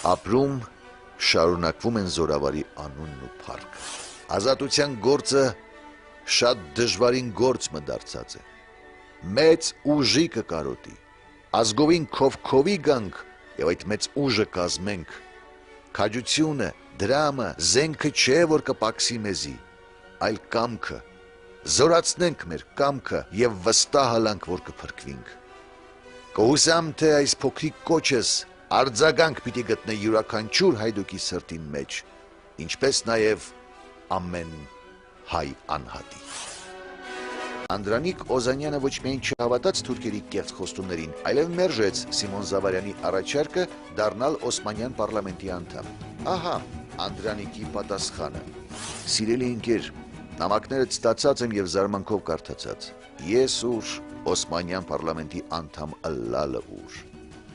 Ապրում շարունակվում են զորավարի անունն ու փառքը։ Ազատության գործը շատ դժվարին գործ մդարձած է։ Մեծ ուժի կկարոտի, ազգովին քովքովի գանք եւ այդ մեծ ուժը կազմենք։ Քաջությունը, դրամը, զենքը չէ, որ կպակսի մեզի, այլ կամքը։ Զորացնենք մեր կամքը եւ վստահ հալանք, որ կփրկվինք։ Կհուսամ, թե այս փոքրիկ կոչս արձագանք պիտի գտնե յուրաքանչյուր հայդուկի սրտի մեջ, ինչպես նաեւ ամեն հայ անհատի։ Անդրանիկ Օզանյանը ոչ միայն չհավատաց թուրքերի կեղծ խոստումներին, այլև մերժեց Սիմոն Զավարյանի առաջարկը դառնալ Օսմանյան պարլամենտի անդամ։ Ահա Անդրանիկի պատասխանը. Սիրելի ընկեր, նամակներդ ստացած եմ եւ զարմանքով կարդացած։ Ես ուր Օսմանյան պարլամենտի անդամ ըլլալը ուր։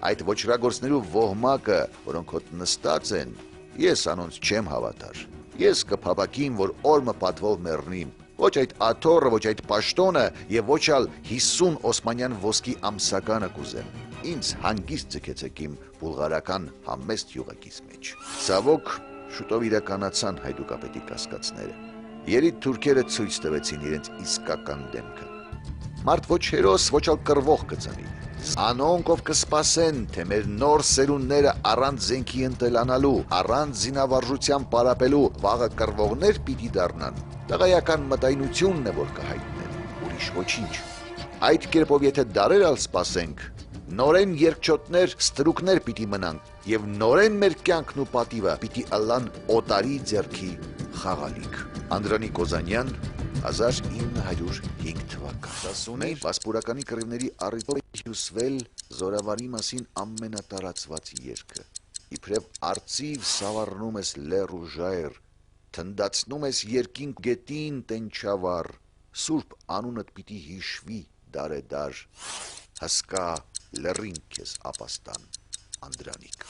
Այդ ոչրագործներու ոհմակը, որոնք հոտ նստած են, ես անոնց չեմ հավատար։ Ես կփապակիմ, որ օրմը պատվով մեռնիմ։ Ոչ այդ աթոռը, ոչ այդ պաշտոնը եւ ոչ ալ 50 օսմանյան ոսկի ամսականը կուզեմ։ Ինձ հանգիստ ձգեցեք իմ բուլղարական համեստ յուղակից մեջ։ Ցավոք, շուտով իրականացան հայդուկապետի կասկածները։ Երիտ թուրքերը ցույց տվեցին իրենց իսկական դեմքը։ Մարդ ոչ հերոս, ոչ ալ կռվող կծնի։ Անոնք ով կսպասեն, թե մեր նոր սերունդները առանց զենքի ընտելանալու, առանց զինավարժության պարապելու վաղը կռվողներ պիտի դառնան։ Տղայական մտայնությունն է, որ կհայտնեն, ուրիշ ոչինչ։ Այդ կերպով եթե դարեր ալ սպասենք, նորեն երկչոտներ, ստրուկներ պիտի մնանք եւ նորեն մեր կյանքն ու պատիվը պիտի ըլլան օտարի ձեռքի խաղալիք։ Անդրանիկ Օզանյան 1905 թվական 19 պասպորականի կռիվների առիթով է հյուսվել զորավարի մասին ամենատարածված երգը։ Իբրև արծիվ սավառնում ես լեռ ու ժայռ, թնդացնում ես երկինք գետին տենչավառ, սուրբ անունդ պիտի հիշվի դարեդար, հսկա լեռին քեզ ապաստան, Անդրանիկ։